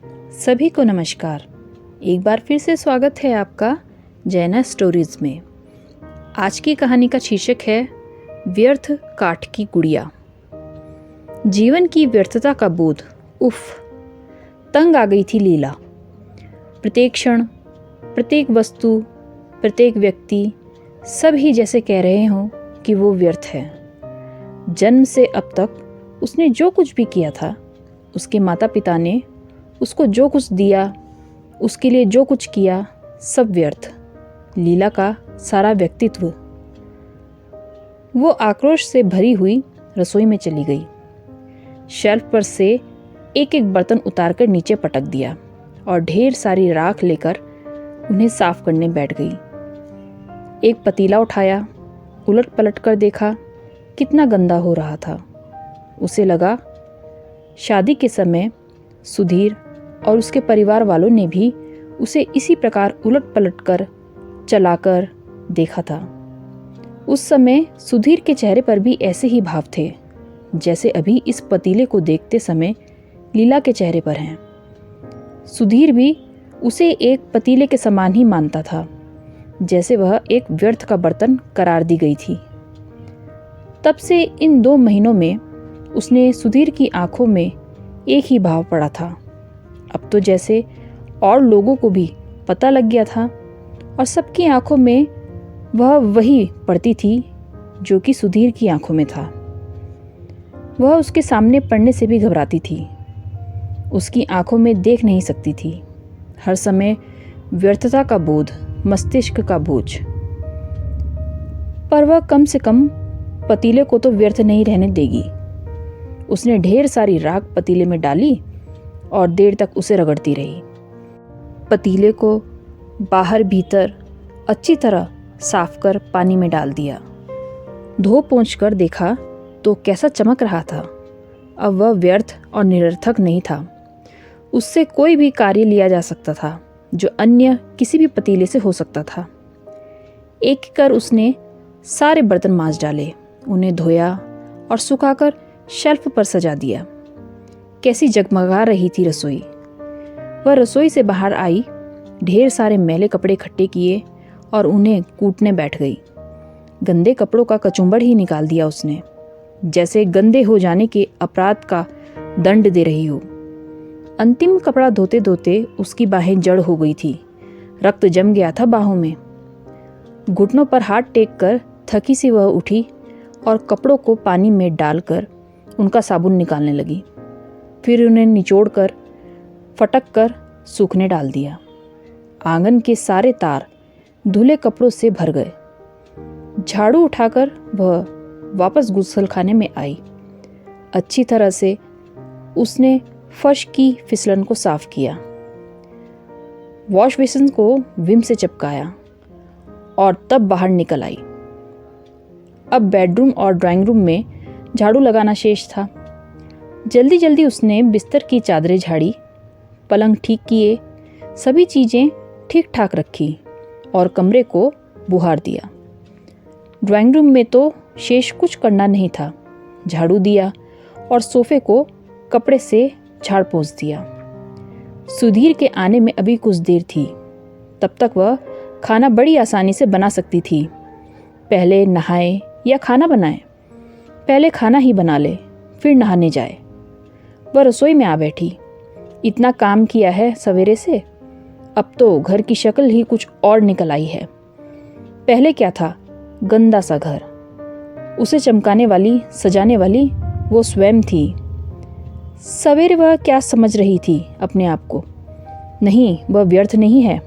सभी को नमस्कार। एक बार फिर से स्वागत है आपका जैना स्टोरीज में। आज की कहानी का शीर्षक है व्यर्थ काठ की गुड़िया। जीवन की व्यर्थता का बोध, उफ, तंग आ गई थी लीला। प्रत्येक क्षण, प्रत्येक वस्तु, प्रत्येक व्यक्ति, सब ही जैसे कह रहे हों कि वो व्यर्थ है। जन्म से अब तक उसने जो कुछ भी किया था, उसके माता पिता ने उसको जो कुछ दिया, उसके लिए जो कुछ किया, सब व्यर्थ। लीला का सारा व्यक्तित्व। वो आक्रोश से भरी हुई रसोई में चली गई। शेल्फ पर से एक एक बर्तन उतारकर नीचे पटक दिया और ढेर सारी राख लेकर उन्हें साफ करने बैठ गई। एक पतीला उठाया, उलट पलट कर देखा, कितना गंदा हो रहा था। उसे लगा शादी के समय सुधीर और उसके परिवार वालों ने भी उसे इसी प्रकार उलट पलट कर चलाकर देखा था। उस समय सुधीर के चेहरे पर भी ऐसे ही भाव थे जैसे अभी इस पतीले को देखते समय लीला के चेहरे पर हैं। सुधीर भी उसे एक पतीले के समान ही मानता था, जैसे वह एक व्यर्थ का बर्तन करार दी गई थी। तब से इन 2 महीनों में उसने सुधीर की आंखों में एक ही भाव पड़ा था। अब तो जैसे और लोगों को भी पता लग गया था और सबकी आंखों में वह वही पड़ती थी जो कि सुधीर की आंखों में था। वह उसके सामने पड़ने से भी घबराती थी, उसकी आंखों में देख नहीं सकती थी। हर समय व्यर्थता का बोध, मस्तिष्क का बोझ। पर वह कम से कम पतीले को तो व्यर्थ नहीं रहने देगी। उसने ढेर सारी राख पतीले में डाली और देर तक उसे रगड़ती रही। पतीले को बाहर भीतर अच्छी तरह साफ कर पानी में डाल दिया। धो पोंछ कर देखा तो कैसा चमक रहा था। अब वह व्यर्थ और निरर्थक नहीं था। उससे कोई भी कार्य लिया जा सकता था जो अन्य किसी भी पतीले से हो सकता था। एक एक कर उसने सारे बर्तन मांज डाले, उन्हें धोया और सुखाकर शेल्फ पर सजा दिया। कैसी जगमगा रही थी रसोई। वह रसोई से बाहर आई, ढेर सारे मैले कपड़े इकट्ठे किए और उन्हें कूटने बैठ गई। गंदे कपड़ों का कचुम्बड़ ही निकाल दिया उसने, जैसे गंदे हो जाने के अपराध का दंड दे रही हो। अंतिम कपड़ा धोते धोते उसकी बाहें जड़ हो गई थी, रक्त जम गया था बाहों में। घुटनों पर हाथ टेक कर थकी सी वह उठी और कपड़ों को पानी में डालकर उनका साबुन निकालने लगी। फिर उन्हें निचोड़कर फटक कर सूखने डाल दिया। आंगन के सारे तार धुले कपड़ों से भर गए। झाड़ू उठाकर वह वापस गुसलखाने में आई। अच्छी तरह से उसने फर्श की फिसलन को साफ किया, वॉश बेसिन को विम से चिपकाया और तब बाहर निकल आई। अब बेडरूम और ड्राइंग रूम में झाड़ू लगाना शेष था। जल्दी जल्दी उसने बिस्तर की चादरें झाड़ी, पलंग ठीक किए, सभी चीज़ें ठीक ठाक रखी और कमरे को बुहार दिया। ड्राइंग रूम में तो शेष कुछ करना नहीं था। झाड़ू दिया और सोफे को कपड़े से झाड़ पोंछ दिया। सुधीर के आने में अभी कुछ देर थी। तब तक वह खाना बड़ी आसानी से बना सकती थी। पहले नहाए या खाना बनाए, पहले खाना ही बना ले, फिर नहाने जाए। वह रसोई में आ बैठी। इतना काम किया है सवेरे से, अब तो घर की शक्ल ही कुछ और निकल आई है। पहले क्या था, गंदा सा घर। उसे चमकाने वाली, सजाने वाली वो स्वयं थी। सवेरे वह क्या समझ रही थी अपने आप को? नहीं, वह व्यर्थ नहीं है,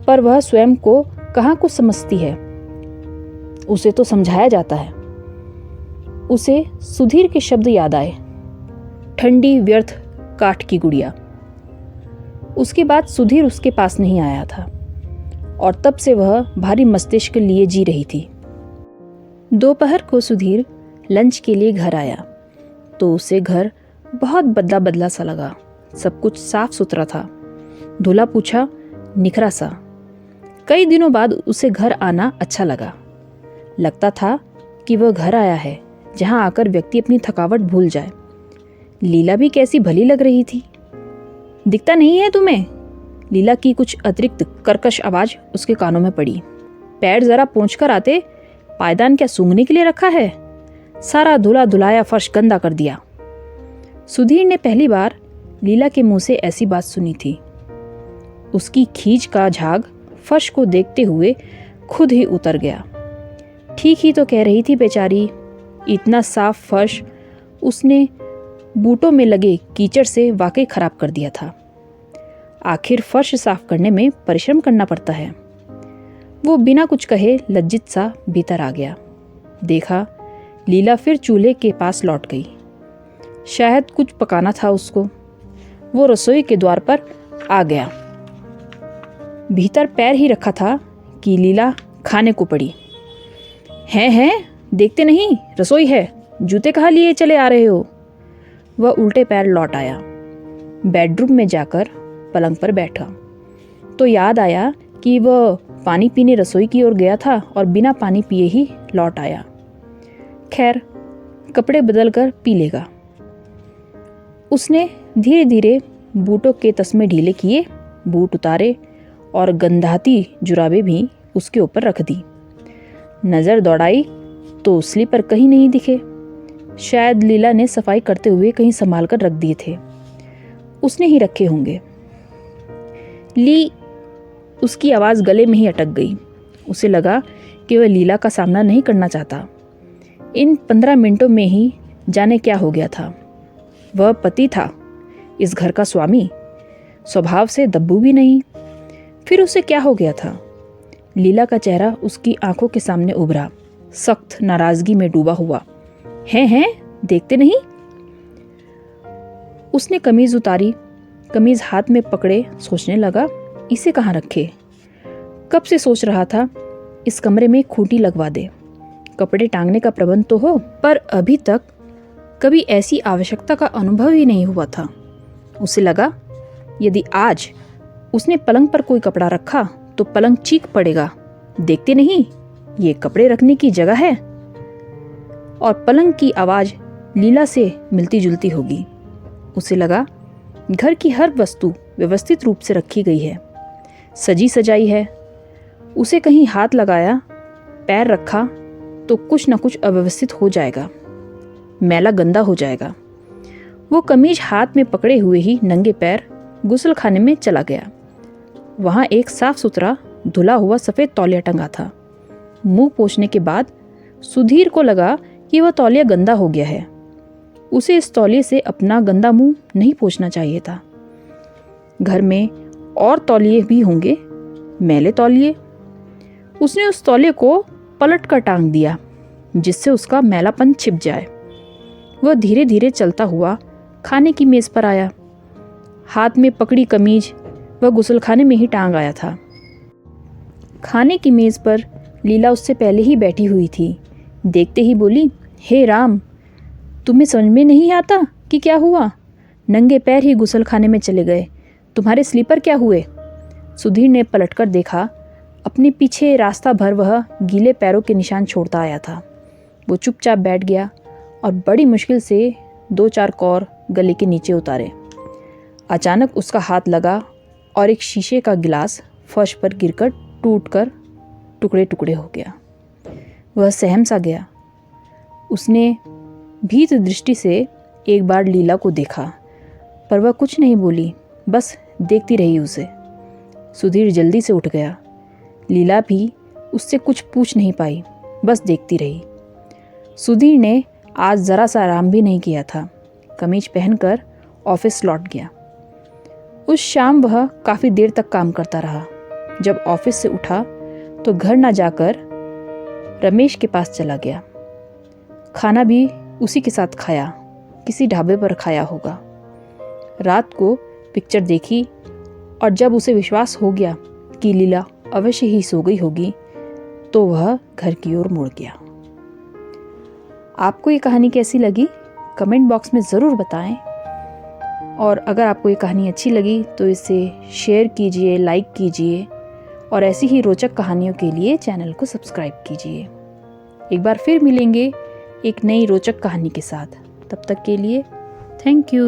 पर वह स्वयं को कहाँ कुछ समझती है। उसे तो समझाया जाता है। उसे सुधीर के शब्द याद आए, ठंडी व्यर्थ काठ की गुड़िया। उसके बाद सुधीर उसके पास नहीं आया था और तब से वह भारी मस्तिष्क लिए जी रही थी। दोपहर को सुधीर लंच के लिए घर आया तो उसे घर बहुत बदला बदला सा लगा। सब कुछ साफ सुथरा था, धुला पूछा, निखरा सा। कई दिनों बाद उसे घर आना अच्छा लगा। लगता था कि वह घर आया है जहां आकर व्यक्ति अपनी थकावट भूल जाए। लीला भी कैसी भली लग रही थी। दिखता नहीं है तुम्हें? लीला की कुछ अतिरिक्त कर्कश आवाज उसके कानों में पड़ी। पैर जरा पोंछ कर आते, पायदान क्या सूंघने के लिए रखा है? सारा धुला धुलाया फर्श गंदा कर दिया। सुधीर ने पहली बार लीला के मुंह से ऐसी बात सुनी थी। उसकी खींच का झाग फर्श को देखते हुए खुद ही उतर गया। ठीक ही तो कह रही थी बेचारी, इतना साफ फर्श उसने बूटों में लगे कीचड़ से वाकई खराब कर दिया था। आखिर फर्श साफ करने में परिश्रम करना पड़ता है। वो बिना कुछ कहे लज्जित सा भीतर आ गया। देखा, लीला फिर चूल्हे के पास लौट गई। शायद कुछ पकाना था उसको। वो रसोई के द्वार पर आ गया। भीतर पैर ही रखा था कि लीला खाने को पड़ी। हैं देखते नहीं, रसोई है, जूते कहाँ लिए चले आ रहे हो? वह उल्टे पैर लौट आया। बेडरूम में जाकर पलंग पर बैठा तो याद आया कि वह पानी पीने रसोई की ओर गया था और बिना पानी पिए ही लौट आया। खैर, कपड़े बदल कर पी लेगा। उसने धीरे धीरे बूटों के तस्मे ढीले किए, बूट उतारे और गंधाती जुराबें भी उसके ऊपर रख दी। नज़र दौड़ाई तो स्लीपर कहीं नहीं दिखे। शायद लीला ने सफाई करते हुए कहीं संभाल कर रख दिए थे। उसने ही रखे होंगे। ली, उसकी आवाज़ गले में ही अटक गई। उसे लगा कि वह लीला का सामना नहीं करना चाहता। इन 15 मिनटों में ही जाने क्या हो गया था। वह पति था, इस घर का स्वामी, स्वभाव से दब्बू भी नहीं। फिर उसे क्या हो गया था? लीला का चेहरा उसकी आंखों के सामने उभरा, सख्त नाराजगी में डूबा हुआ। हैं देखते नहीं? उसने कमीज उतारी, कमीज हाथ में पकड़े सोचने लगा, इसे कहाँ रखे? कब से सोच रहा था इस कमरे में खूंटी लगवा दे, कपड़े टांगने का प्रबंध तो हो, पर अभी तक कभी ऐसी आवश्यकता का अनुभव ही नहीं हुआ था। उसे लगा यदि आज उसने पलंग पर कोई कपड़ा रखा तो पलंग चीख पड़ेगा, देखते नहीं ये कपड़े रखने की जगह है। और पलंग की आवाज लीला से मिलती जुलती होगी। उसे लगा घर की हर वस्तु व्यवस्थित रूप से रखी गई है, सजी सजाई है। उसे कहीं हाथ लगाया, पैर रखा तो कुछ न कुछ अव्यवस्थित हो जाएगा, मैला गंदा हो जाएगा। वो कमीज हाथ में पकड़े हुए ही नंगे पैर गुस्ल खाने में चला गया। वहाँ एक साफ सुथरा धुला हुआ सफ़ेद तौलिया टंगा था। मुंह पोंछने के बाद सुधीर को लगा कि वह तौलिया गंदा हो गया है। उसे इस तौलिए से अपना गंदा मुंह नहीं पोंछना चाहिए था। घर में और तौलिए भी होंगे, मैले तौलिए। उसने उस तौलिए को पलट कर टांग दिया जिससे उसका मैलापन छिप जाए। वह धीरे धीरे चलता हुआ खाने की मेज़ पर आया। हाथ में पकड़ी कमीज वह गुस्लखाने में ही टांग आया था। खाने की मेज़ पर लीला उससे पहले ही बैठी हुई थी। देखते ही बोली, हे राम, तुम्हें समझ में नहीं आता कि क्या हुआ? नंगे पैर ही गुस्लखाने में चले गए, तुम्हारे स्लीपर क्या हुए? सुधीर ने पलटकर देखा। अपने पीछे रास्ता भर वह गीले पैरों के निशान छोड़ता आया था। वो चुपचाप बैठ गया और बड़ी मुश्किल से 2-4 कौर गले के नीचे उतारे। अचानक उसका हाथ लगा और एक शीशे का गिलास फर्श पर गिरकर टूटकर टुकड़े टुकड़े हो गया। वह सहम सा गया। उसने भीत दृष्टि से एक बार लीला को देखा, पर वह कुछ नहीं बोली, बस देखती रही उसे। सुधीर जल्दी से उठ गया। लीला भी उससे कुछ पूछ नहीं पाई, बस देखती रही। सुधीर ने आज ज़रा सा आराम भी नहीं किया था। कमीज पहनकर ऑफिस लौट गया। उस शाम वह काफ़ी देर तक काम करता रहा। जब ऑफिस से उठा तो घर ना जाकर रमेश के पास चला गया। खाना भी उसी के साथ खाया, किसी ढाबे पर खाया होगा। रात को पिक्चर देखी और जब उसे विश्वास हो गया कि लीला अवश्य ही सो गई होगी तो वह घर की ओर मुड़ गया। आपको ये कहानी कैसी लगी कमेंट बॉक्स में ज़रूर बताएं। और अगर आपको ये कहानी अच्छी लगी तो इसे शेयर कीजिए, लाइक कीजिए और ऐसी ही रोचक कहानियों के लिए चैनल को सब्सक्राइब कीजिए। एक बार फिर मिलेंगे एक नई रोचक कहानी के साथ। तब तक के लिए थैंक यू।